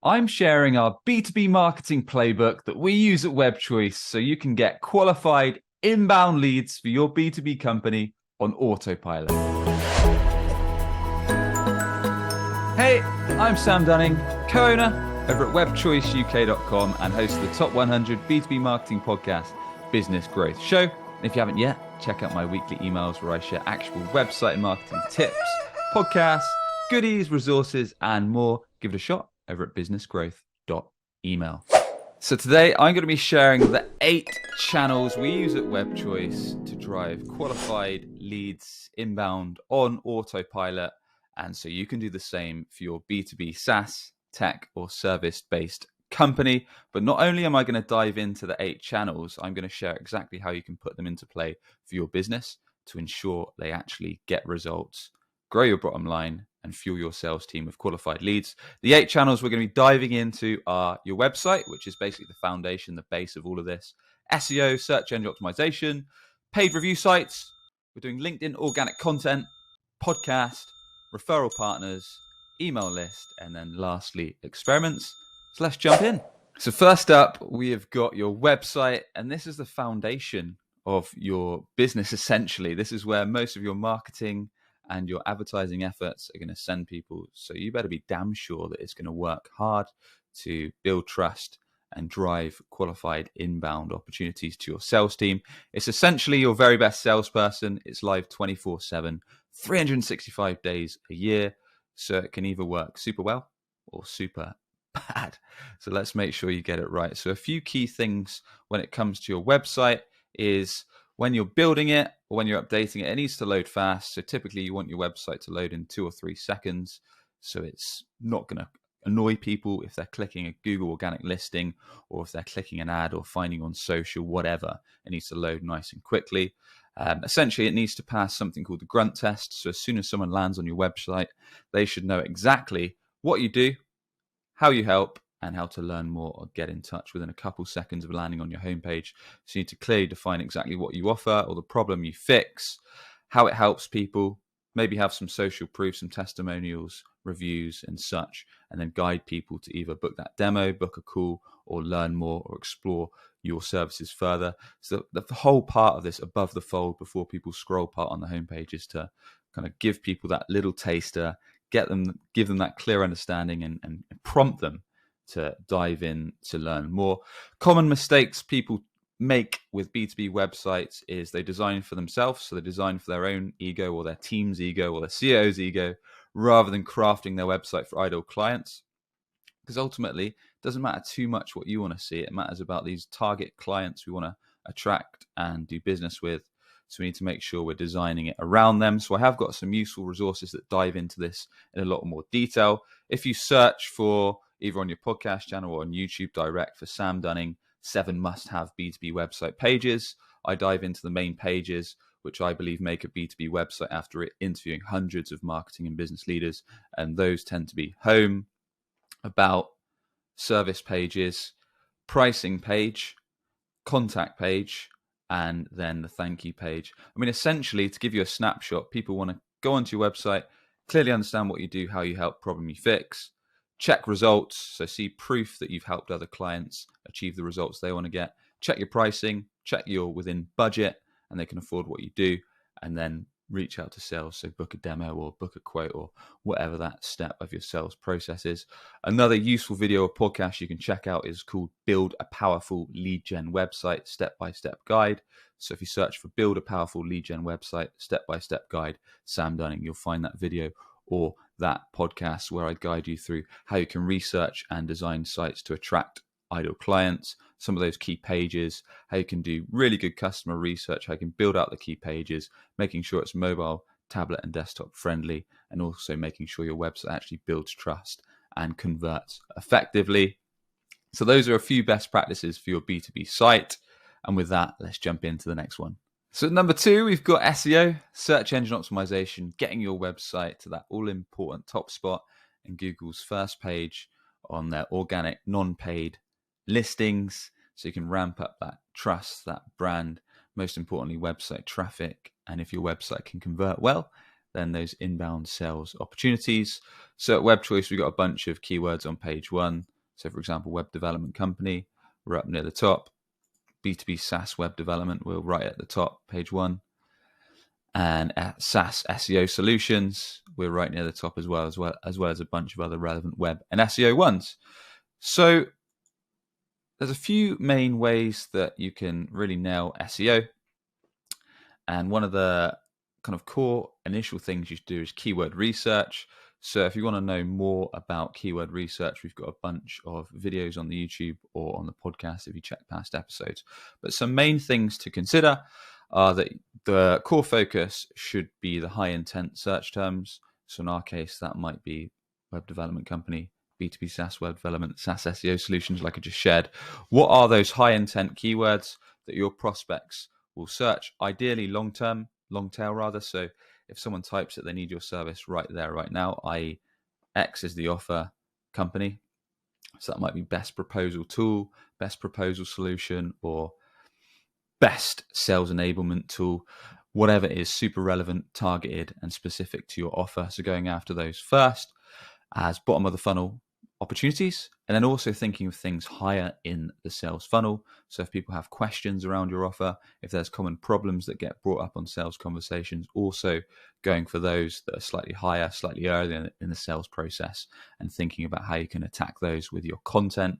I'm sharing our B2B marketing playbook that we use at WebChoice so you can get qualified inbound leads for your B2B company on autopilot. Hey, I'm Sam Dunning, co-owner over at webchoiceuk.com and host of the Top 100 B2B Marketing Podcast Business Growth Show. And if you haven't yet, check out my weekly emails where I share actual website and marketing tips, podcasts, goodies, resources, and more. Give it a shot over at businessgrowth.email. So today I'm going to be sharing the 8 channels we use at WebChoice to drive qualified leads inbound on autopilot. And so you can do the same for your B2B SaaS, tech, or service-based company. But not only am I going to dive into the 8 channels, I'm going to share exactly how you can put them into play for your business to ensure they actually get results, grow your bottom line, and fuel your sales team with qualified leads. The 8 channels we're going to be diving into are your website, which is basically the foundation, the base of all of this, SEO, search engine optimization, paid review sites, we're doing LinkedIn organic content, podcast, referral partners, email list, and then lastly, experiments. So let's jump in. So first up, we have got your website, and this is the foundation of your business, essentially. This is where most of your marketing and your advertising efforts are going to send people. So you better be damn sure that it's going to work hard to build trust and drive qualified inbound opportunities to your sales team. It's essentially your very best salesperson. It's live 24/7, 365 days a year. So it can either work super well or super bad. So let's make sure you get it right. So a few key things when it comes to your website is when you're building it or when you're updating it, it needs to load fast. So typically you want your website to load in 2 or 3 seconds. So it's not going to annoy people if they're clicking a Google organic listing or if they're clicking an ad or finding on social, whatever. It needs to load nice and quickly. Essentially, it needs to pass something called the grunt test. So as soon as someone lands on your website, they should know exactly what you do, how you help, and how to learn more or get in touch within a couple seconds of landing on your homepage. So you need to clearly define exactly what you offer or the problem you fix, how it helps people, maybe have some social proof, some testimonials, reviews and such, and then guide people to either book that demo, book a call, or learn more or explore your services further. So the whole part of this above the fold before people scroll part on the homepage is to kind of give people that little taster, give them that clear understanding and prompt them to dive in to learn more. Common mistakes people make with B2B websites is they design for themselves. So they design for their own ego or their team's ego or their CEO's ego rather than crafting their website for ideal clients. Because ultimately, it doesn't matter too much what you want to see. It matters about these target clients we want to attract and do business with. So we need to make sure we're designing it around them. So I have got some useful resources that dive into this in a lot more detail. If you search for either on your podcast channel or on YouTube direct for Sam Dunning, 7 must-have B2B website pages, I dive into the main pages, which I believe make a B2B website after interviewing hundreds of marketing and business leaders. And those tend to be home, about, service pages, pricing page, contact page, and then the thank you page. I mean, essentially, to give you a snapshot, people want to go onto your website, clearly understand what you do, how you help, problem you fix, check results, so see proof that you've helped other clients achieve the results they want to get, check your pricing, check you're within budget and they can afford what you do, and then reach out to sales, so book a demo or book a quote or whatever that step of your sales process is. Another useful video or podcast you can check out is called Build a Powerful Lead Gen Website Step-by-Step Guide. So if you search for Build a Powerful Lead Gen Website Step-by-Step Guide, Sam Dunning, you'll find that video or that podcast where I guide you through how you can research and design sites to attract ideal clients, some of those key pages, how you can do really good customer research, how you can build out the key pages, making sure it's mobile, tablet and desktop friendly, and also making sure your website actually builds trust and converts effectively. So those are a few best practices for your B2B site. And with that, let's jump into the next one. So number 2, we've got SEO, search engine optimization, getting your website to that all-important top spot in Google's first page on their organic, non-paid listings, so you can ramp up that trust, that brand, most importantly, website traffic. And if your website can convert well, then those inbound sales opportunities. So at WebChoice, we've got a bunch of keywords on page 1. So for example, web development company, we're up near the top. B2B SaaS web development, we're right at the top, page 1. And SaaS SEO solutions, we're right near the top as well as a bunch of other relevant web and SEO ones. So there's a few main ways that you can really nail SEO. And one of the kind of core initial things you should do is keyword research. So if you want to know more about keyword research, we've got a bunch of videos on the YouTube or on the podcast if you check past episodes. But some main things to consider are that the core focus should be the high intent search terms. So in our case, that might be web development company, B2B SaaS web development, SaaS SEO solutions like I just shared. What are those high intent keywords that your prospects will search? Ideally long tail rather. So if someone types that they need your service right there, right now, i.e. X is the offer company. So that might be best proposal tool, best proposal solution, or best sales enablement tool, whatever is super relevant, targeted, and specific to your offer. So going after those first as bottom of the funnel opportunities, and then also thinking of things higher in the sales funnel. So if people have questions around your offer, if there's common problems that get brought up on sales conversations, also going for those that are slightly higher, slightly earlier in the sales process, and thinking about how you can attack those with your content.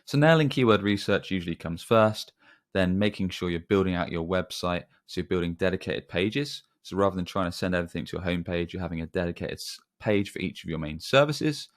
So nailing keyword research usually comes first, then making sure you're building out your website. So you're building dedicated pages. So rather than trying to send everything to a homepage, you're having a dedicated page for each of your main services,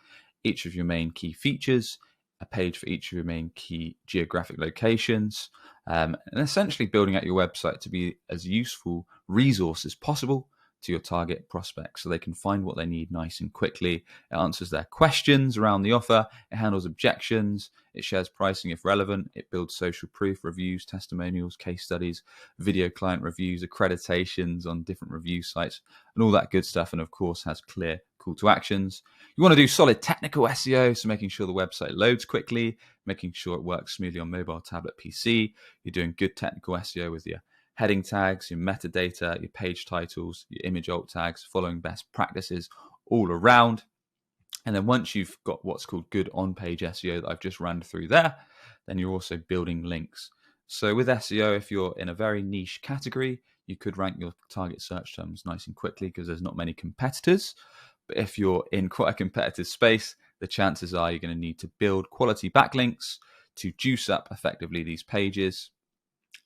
each of your main key features, a page for each of your main key geographic locations, and essentially building out your website to be as useful resource as possible to your target prospects so they can find what they need nice and quickly. It answers their questions around the offer, it handles objections, it shares pricing if relevant, it builds social proof, reviews, testimonials, case studies, video client reviews, accreditations on different review sites, and all that good stuff, and of course has clear call to actions. You want to do solid technical SEO, so making sure the website loads quickly, making sure it works smoothly on mobile, tablet, PC. You're doing good technical SEO with your heading tags, your metadata, your page titles, your image alt tags, following best practices all around. And then once you've got what's called good on-page SEO that I've just ran through there, then you're also building links. So with SEO, if you're in a very niche category, you could rank your target search terms nice and quickly because there's not many competitors. But if you're in quite a competitive space, the chances are you're going to need to build quality backlinks to juice up effectively these pages.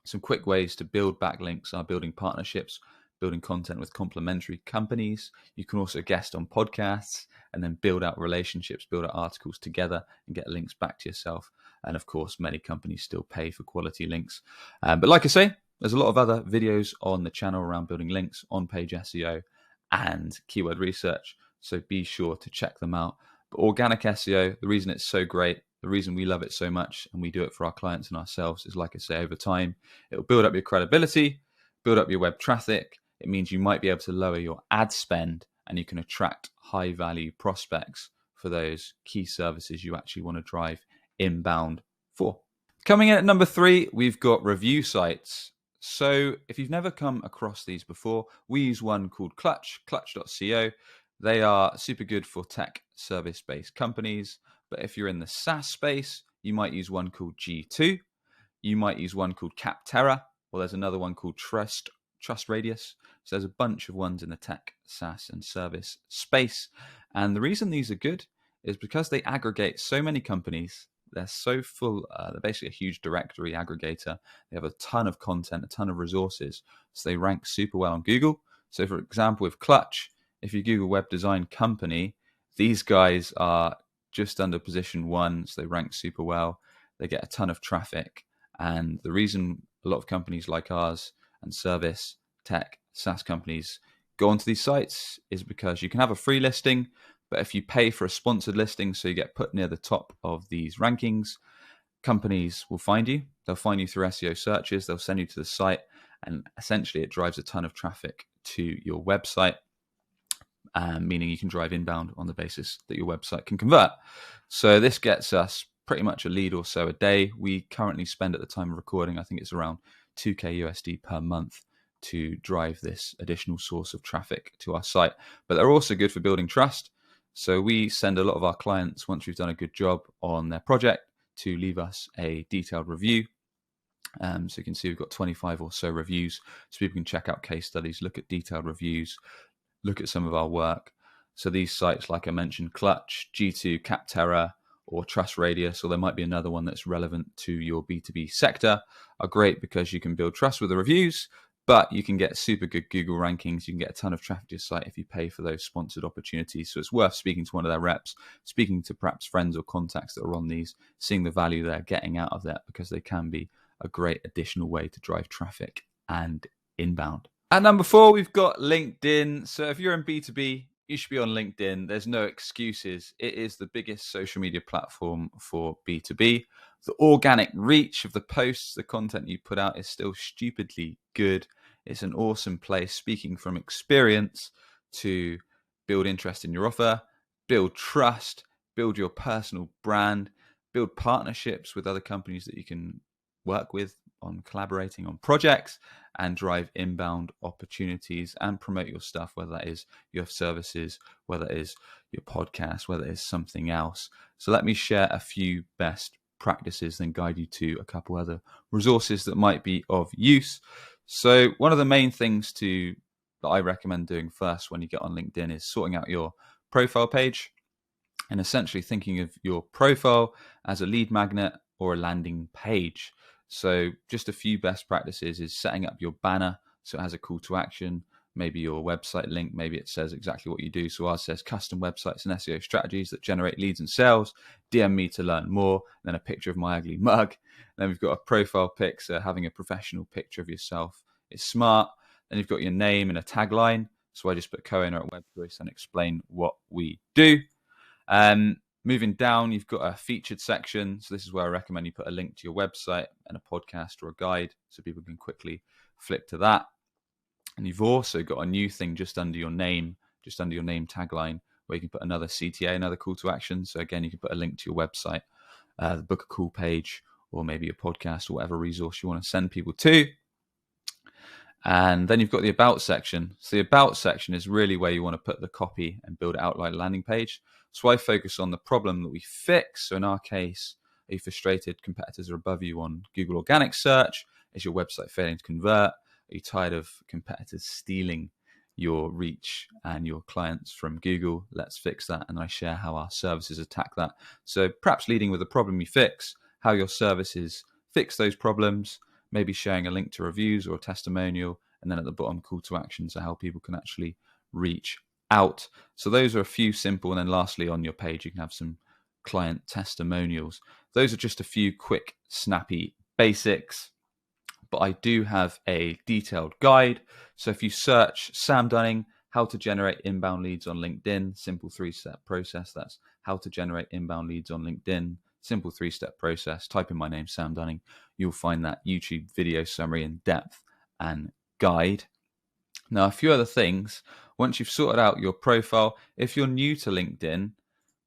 Some quick ways to build backlinks are building partnerships, building content with complementary companies. You can also guest on podcasts and then build out relationships, build out articles together and get links back to yourself. And of course, many companies still pay for quality links. But like I say, there's a lot of other videos on the channel around building links, on-page SEO and keyword research. So be sure to check them out. But organic SEO, the reason it's so great, the reason we love it so much and we do it for our clients and ourselves is, like I say, over time, it will build up your credibility, build up your web traffic. It means you might be able to lower your ad spend and you can attract high value prospects for those key services you actually want to drive inbound for. Coming in at number 3, we've got review sites. So if you've never come across these before, we use one called clutch.co. They are super good for tech service-based companies. But if you're in the SaaS space, you might use one called G2. You might use one called Capterra, or there's another one called Trust Radius. So there's a bunch of ones in the tech, SaaS, and service space. And the reason these are good is because they aggregate so many companies. They're so full. They're basically a huge directory aggregator. They have a ton of content, a ton of resources. So they rank super well on Google. So for example, with Clutch, if you Google web design company, these guys are just under position 1. So they rank super well. They get a ton of traffic. And the reason a lot of companies like ours and service, tech, SaaS companies go onto these sites is because you can have a free listing, but if you pay for a sponsored listing, so you get put near the top of these rankings, companies will find you. They'll find you through SEO searches. They'll send you to the site, and essentially it drives a ton of traffic to your website, meaning you can drive inbound on the basis that your website can convert. So this gets us pretty much a lead or so a day. We currently spend, at the time of recording, I think it's around $2,000 USD per month to drive this additional source of traffic to our site. But they're also good for building trust. So we send a lot of our clients, once we've done a good job on their project, to leave us a detailed review. So you can see we've got 25 or so reviews, so people can check out case studies, look at detailed reviews, look at some of our work. So these sites, like I mentioned, Clutch, G2, Capterra, or Trust Radius, or there might be another one that's relevant to your B2B sector, are great because you can build trust with the reviews, but you can get super good Google rankings. You can get a ton of traffic to your site if you pay for those sponsored opportunities. So it's worth speaking to one of their reps, speaking to perhaps friends or contacts that are on these, seeing the value they're getting out of that, because they can be a great additional way to drive traffic and inbound. At number 4, we've got LinkedIn. So if you're in B2B, you should be on LinkedIn. There's no excuses. It is the biggest social media platform for B2B. The organic reach of the posts, the content you put out is still stupidly good. It's an awesome place, speaking from experience, to build interest in your offer, build trust, build your personal brand, build partnerships with other companies that you can work with on collaborating on projects, and drive inbound opportunities and promote your stuff, whether that is your services, whether it is your podcast, whether it is something else. So let me share a few best practices, then guide you to a couple other resources that might be of use. So one of the main things that I recommend doing first when you get on LinkedIn is sorting out your profile page, and essentially thinking of your profile as a lead magnet or a landing page. So just a few best practices is setting up your banner so it has a call to action, maybe your website link, maybe it says exactly what you do. So ours says custom websites and SEO strategies that generate leads and sales. DM me to learn more. And then a picture of my ugly mug. And then we've got a profile pic, so having a professional picture of yourself is smart. Then you've got your name and a tagline. So I just put co-owner at WebChoice and explain what we do. Moving down, you've got a featured section. So this is where I recommend you put a link to your website and a podcast or a guide so people can quickly flip to that. And you've also got a new thing just under your name tagline, where you can put another CTA, another call to action. So again, you can put a link to your website, the book a call page, or maybe a podcast or whatever resource you want to send people to. And then you've got the about section. So the about section is really where you want to put the copy and build it out like a landing page. So I focus on the problem that we fix. So in our case, are you frustrated competitors are above you on Google organic search? Is your website failing to convert? Are you tired of competitors stealing your reach and your clients from Google? Let's fix that. And I share how our services attack that. So perhaps leading with the problem you fix, how your services fix those problems, maybe sharing a link to reviews or a testimonial, and then at the bottom, call to action, so how people can actually reach out. So those are a few simple. And then lastly, on your page, you can have some client testimonials. Those are just a few quick, snappy basics. But I do have a detailed guide. So if you search Sam Dunning, how to generate inbound leads on LinkedIn, simple 3-step process. That's how to generate inbound leads on LinkedIn, simple 3-step process. Type in my name, Sam Dunning. You'll find that YouTube video summary in depth and guide. Now, a few other things. Once you've sorted out your profile, if you're new to LinkedIn,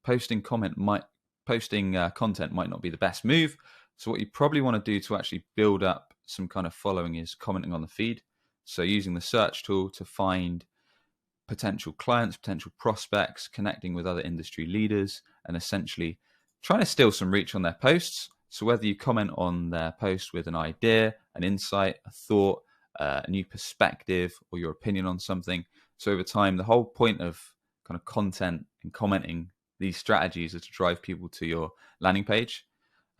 posting content might not be the best move. So what you probably want to do to actually build up some kind of following is commenting on the feed. So using the search tool to find potential clients, potential prospects, connecting with other industry leaders, and essentially trying to steal some reach on their posts. So whether you comment on their post with an idea, an insight, a thought, a new perspective, or your opinion on something. So over time, the whole point of kind of content and commenting these strategies is to drive people to your landing page.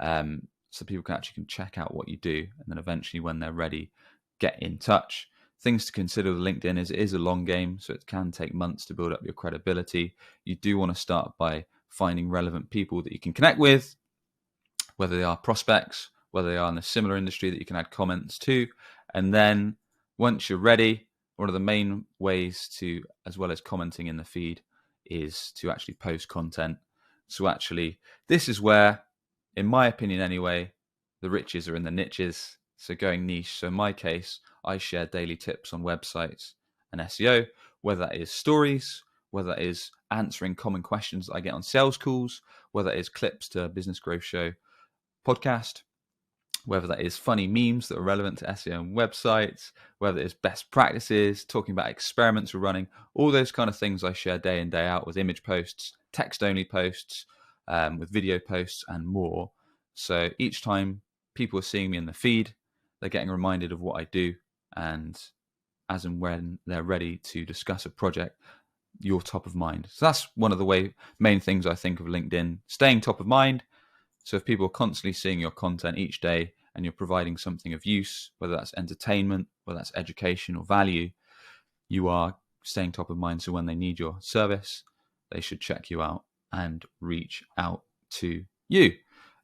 So people can check out what you do, and then eventually when they're ready, get in touch. Things to consider with LinkedIn is it is a long game, so it can take months to build up your credibility. You do want to start by finding relevant people that you can connect with, whether they are prospects, whether they are in a similar industry that you can add comments to. And then once you're ready, one of the main ways to, as well as commenting in the feed, is to actually post content. So actually, this is where, in my opinion anyway, the riches are in the niches. So going niche. So in my case, I share daily tips on websites and SEO, whether that is stories, whether that is answering common questions that I get on sales calls, whether it is clips to Business Growth Show podcast, whether that is funny memes that are relevant to SEO and websites, whether it's best practices, talking about experiments we're running, all those kind of things I share day in, day out with image posts, text-only posts, with video posts and more. So each time people are seeing me in the feed, they're getting reminded of what I do, and as and when they're ready to discuss a project, you're top of mind. So that's one of the main things I think of LinkedIn, staying top of mind. So if people are constantly seeing your content each day and you're providing something of use, whether that's entertainment, whether that's education or value, you are staying top of mind. So when they need your service, they should check you out and reach out to you.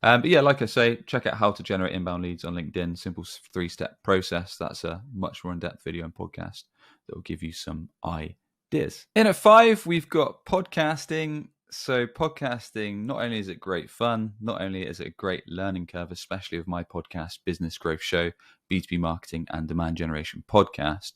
But yeah, like I say, check out how to generate inbound leads on LinkedIn. Simple 3-step process. That's a much more in-depth video and podcast that will give you some ideas. In at 5, we've got podcasting. So podcasting, not only is it great fun, not only is it a great learning curve, especially with my podcast, Business Growth Show, B2B Marketing and Demand Generation Podcast,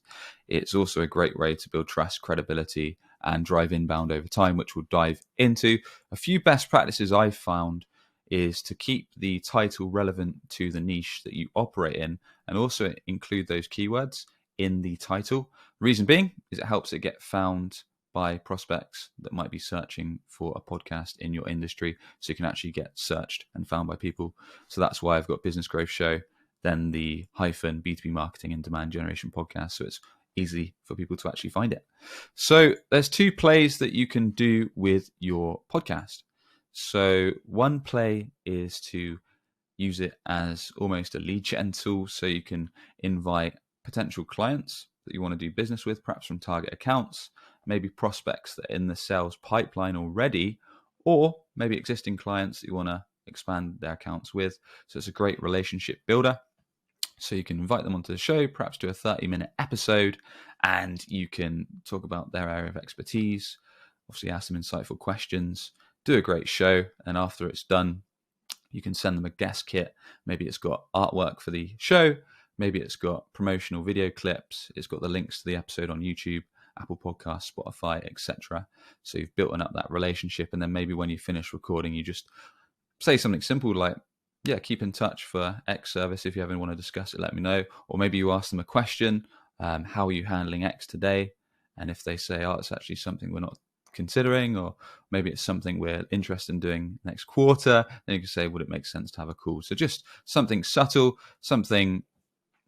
it's also a great way to build trust, credibility, and drive inbound over time, which we'll dive into. A few best practices I've found is to keep the title relevant to the niche that you operate in, and also include those keywords in the title. Reason being is it helps it get found by prospects that might be searching for a podcast in your industry, so you can actually get searched and found by people. So that's why I've got Business Growth Show, then the hyphen B2B Marketing and Demand Generation Podcast, so it's easy for people to actually find it. So there's 2 plays that you can do with your podcast. So one play is to use it as almost a lead gen tool, so you can invite potential clients that you want to do business with, perhaps from target accounts, maybe prospects that are in the sales pipeline already, or maybe existing clients that you want to expand their accounts with. So it's a great relationship builder. So you can invite them onto the show, perhaps do a 30-minute episode, and you can talk about their area of expertise, obviously ask them insightful questions, do a great show, and after it's done, you can send them a guest kit. Maybe it's got artwork for the show, maybe it's got promotional video clips, it's got the links to the episode on YouTube, Apple Podcasts, Spotify, etc. So you've built up that relationship, and then maybe when you finish recording, you just say something simple like, yeah, keep in touch for X service. If you ever want to discuss it, let me know. Or maybe you ask them a question, how are you handling X today? And if they say, oh, it's actually something we're not considering, or maybe it's something we're interested in doing next quarter, then you can say, would it make sense to have a call? So just something subtle, something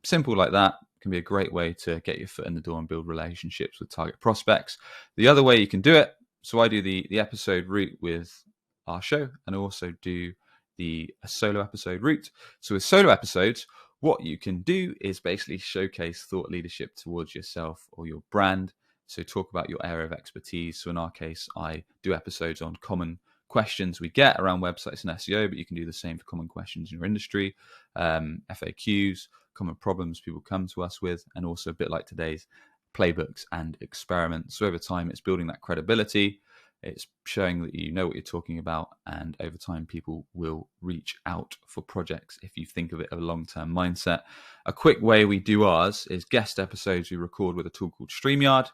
simple like that can be a great way to get your foot in the door and build relationships with target prospects. The other way you can do it, so I do the episode route with our show, and also do a solo episode route. So with solo episodes, what you can do is basically showcase thought leadership towards yourself or your brand. So talk about your area of expertise. So in our case, I do episodes on common questions we get around websites and SEO, but you can do the same for common questions in your industry, FAQs, common problems people come to us with, and also a bit like today's playbooks and experiments. So over time, it's building that credibility. It's showing that you know what you're talking about, and over time, people will reach out for projects if you think of it as a long-term mindset. A quick way we do ours is guest episodes we record with a tool called StreamYard.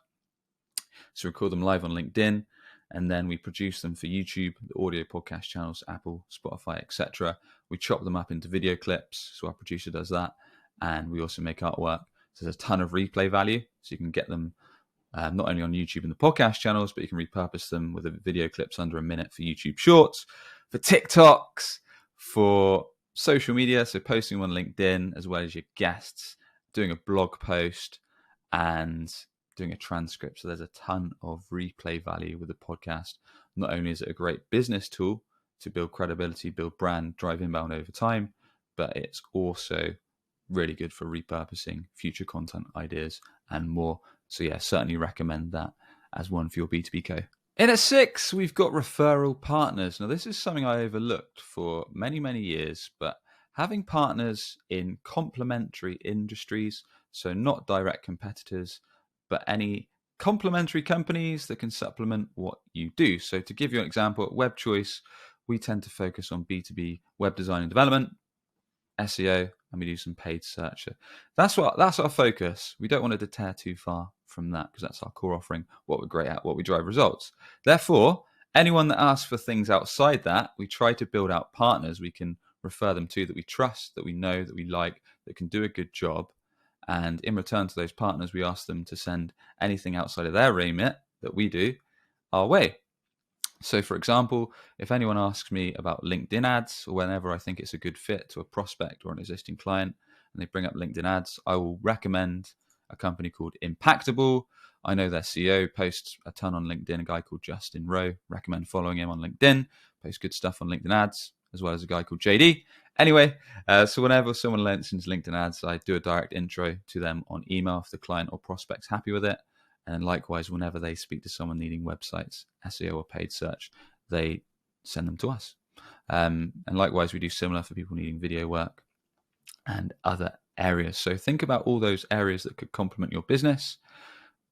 So we record them live on LinkedIn, and then we produce them for YouTube, the audio podcast channels, Apple, Spotify, etc. We chop them up into video clips, so our producer does that, and we also make artwork. So there's a ton of replay value, so you can get them not only on YouTube and the podcast channels, but you can repurpose them with the video clips under a minute for YouTube Shorts, for TikToks, for social media, so posting on LinkedIn, as well as your guests, doing a blog post, and doing a transcript. So there's a ton of replay value with the podcast. Not only is it a great business tool to build credibility, build brand, drive inbound over time, but it's also really good for repurposing future content ideas and more. So yeah, certainly recommend that as one for your B2B Co. In at 6, we've got referral partners. Now, this is something I overlooked for many, many years, but having partners in complementary industries, so not direct competitors, but any complementary companies that can supplement what you do. So to give you an example, at Web Choice, we tend to focus on B2B web design and development, SEO, and we do some paid search. That's our focus. We don't want to deter too far from that, because that's our core offering, what we're great at, what we drive results. Therefore, anyone that asks for things outside that, we try to build out partners we can refer them to that we trust, that we know, that we like, that can do a good job. And in return to those partners, we ask them to send anything outside of their remit that we do our way. So, for example, if anyone asks me about LinkedIn ads, or whenever I think it's a good fit to a prospect or an existing client, and they bring up LinkedIn ads, I will recommend a company called Impactable. I know their CEO posts a ton on LinkedIn, a guy called Justin Rowe. Recommend following him on LinkedIn. Posts good stuff on LinkedIn ads, as well as a guy called JD. Anyway, so whenever someone mentions LinkedIn ads, I do a direct intro to them on email if the client or prospect's happy with it. And likewise, whenever they speak to someone needing websites, SEO or paid search, they send them to us. And likewise, we do similar for people needing video work and other areas. So think about all those areas that could complement your business.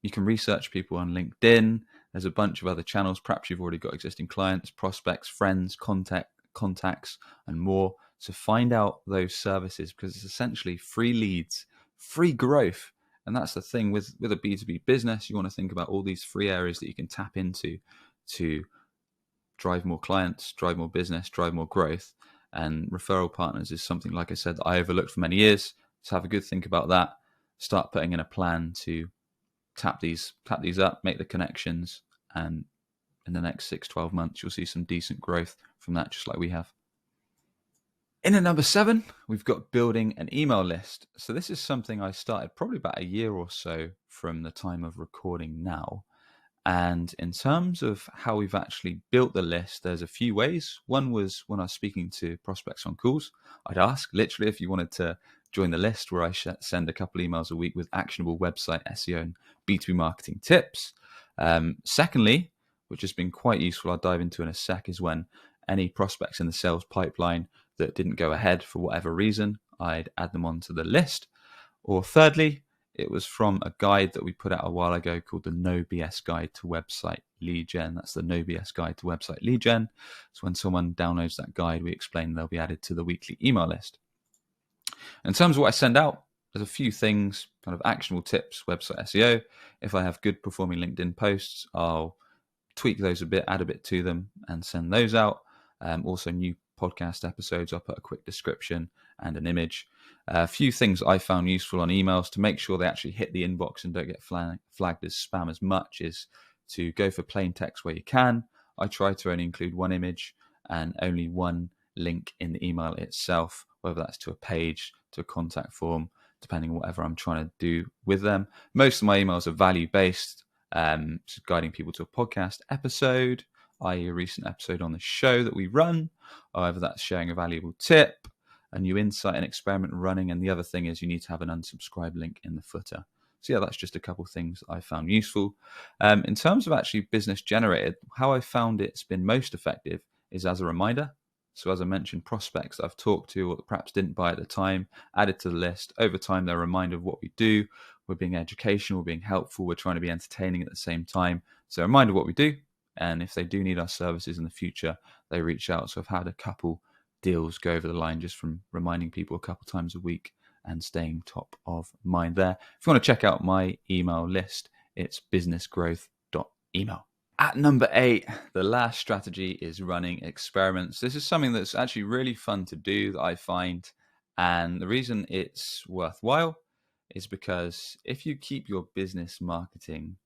You can research people on LinkedIn. There's a bunch of other channels. Perhaps you've already got existing clients, prospects, friends, contacts, and more. So find out those services, because it's essentially free leads, free growth. And that's the thing with a B2B business. You want to think about all these free areas that you can tap into to drive more clients, drive more business, drive more growth. And referral partners is something, like I said, that I overlooked for many years. So have a good think about that. Start putting in a plan to tap these up, make the connections, and in the next 6-12 months, you'll see some decent growth from that, just like we have. In at number 7, we've got building an email list. So this is something I started probably about a year or so from the time of recording now. And in terms of how we've actually built the list, there's a few ways. One was when I was speaking to prospects on calls, I'd ask literally if you wanted to join the list, where I send a couple emails a week with actionable website SEO and B2B marketing tips. Secondly, which has been quite useful, I'll dive into in a sec, is when any prospects in the sales pipeline that didn't go ahead for whatever reason, I'd add them onto the list. Or thirdly, it was from a guide that we put out a while ago called the No BS Guide to Website Lead Gen. That's the No BS Guide to Website Lead Gen. So when someone downloads that guide, we explain they'll be added to the weekly email list. In terms of what I send out, there's a few things, kind of actionable tips, website SEO. If I have good performing LinkedIn posts, I'll tweak those a bit, add a bit to them, and send those out. Also, new podcast episodes, I'll put a quick description and an image. A few things I found useful on emails to make sure they actually hit the inbox and don't get flagged as spam as much is to go for plain text where you can. I try to only include one image and only one link in the email itself, whether that's to a page, to a contact form, depending on whatever I'm trying to do with them. Most of my emails are value-based, so guiding people to a podcast episode, i.e. a recent episode on the show that we run, or whether that's sharing a valuable tip, a new insight, an experiment running, and the other thing is you need to have an unsubscribe link in the footer. So yeah, that's just a couple of things I found useful. In terms of actually business generated, how I found it's been most effective is as a reminder. So as I mentioned, prospects I've talked to or that perhaps didn't buy at the time, added to the list. Over time, they're a reminder of what we do. We're being educational, we're being helpful, we're trying to be entertaining at the same time. So a reminder of what we do. And if they do need our services in the future, they reach out. So I've had a couple deals go over the line just from reminding people a couple times a week and staying top of mind there. If you want to check out my email list, it's businessgrowth.email. At number 8, the last strategy is running experiments. This is something that's actually really fun to do that I find. And the reason it's worthwhile is because if you keep your business marketing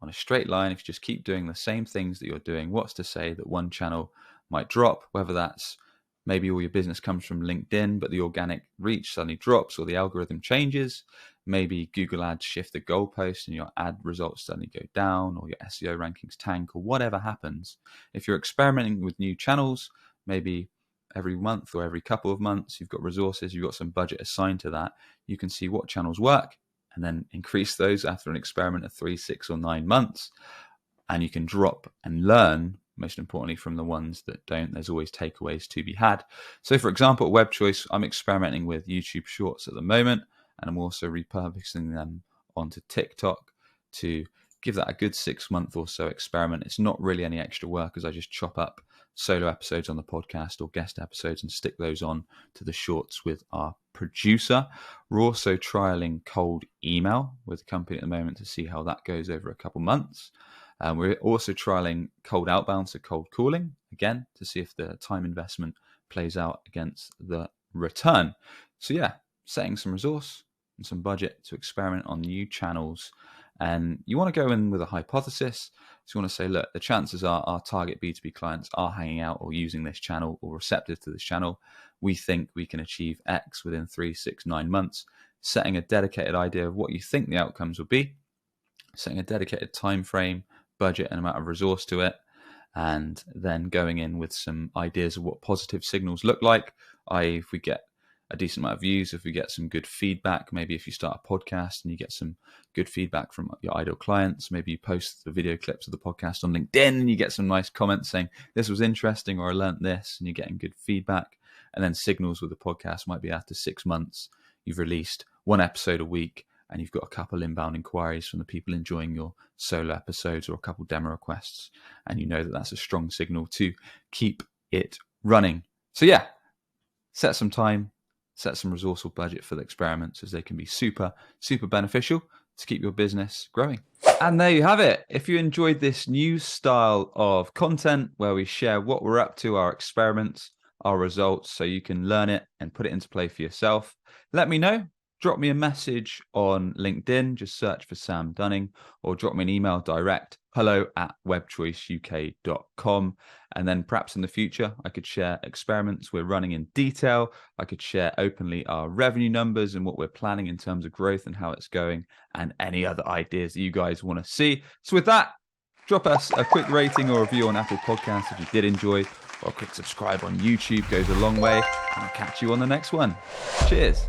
on a straight line, if you just keep doing the same things that you're doing, what's to say that one channel might drop, whether that's maybe all your business comes from LinkedIn, but the organic reach suddenly drops or the algorithm changes. Maybe Google ads shift the goalpost and your ad results suddenly go down, or your SEO rankings tank, or whatever happens. If you're experimenting with new channels, maybe every month or every couple of months, you've got resources, you've got some budget assigned to that, you can see what channels work and then increase those after an experiment of 3, 6, or 9 months. And you can drop and learn, most importantly, from the ones that don't. There's always takeaways to be had. So for example, at Web Choice, I'm experimenting with YouTube Shorts at the moment, and I'm also repurposing them onto TikTok to give that a good 6-month or so experiment. It's not really any extra work, as I just chop up solo episodes on the podcast or guest episodes and stick those on to the shorts with our producer. We're also trialing cold email with a company at the moment to see how that goes over a couple months. We're also trialing cold outbound, so cold calling, again, to see if the time investment plays out against the return. So yeah, setting some resource and some budget to experiment on new channels. And you want to go in with a hypothesis. So you want to say, look, the chances are our target B2B clients are hanging out or using this channel or receptive to this channel. We think we can achieve X within 3, 6, 9 months. Setting a dedicated idea of what you think the outcomes will be, setting a dedicated time frame, budget, and amount of resource to it, and then going in with some ideas of what positive signals look like, i.e. if we get a decent amount of views, if we get some good feedback, maybe if you start a podcast and you get some good feedback from your ideal clients, maybe you post the video clips of the podcast on LinkedIn and you get some nice comments saying this was interesting or I learned this, and you're getting good feedback. And then signals with the podcast might be after 6 months, you've released 1 episode a week and you've got a couple inbound inquiries from the people enjoying your solo episodes or a couple demo requests, and you know that that's a strong signal to keep it running. So yeah, set some time, set some resource or budget for the experiments, as they can be super, super beneficial to keep your business growing. And there you have it. If you enjoyed this new style of content where we share what we're up to, our experiments, our results, so you can learn it and put it into play for yourself, let me know. Drop me a message on LinkedIn, just search for Sam Dunning, or drop me an email direct, hello@webchoiceuk.com. And then perhaps in the future, I could share experiments we're running in detail. I could share openly our revenue numbers and what we're planning in terms of growth and how it's going, and any other ideas that you guys want to see. So with that, drop us a quick rating or review on Apple Podcasts if you did enjoy, or a quick subscribe on YouTube goes a long way. And I'll catch you on the next one. Cheers.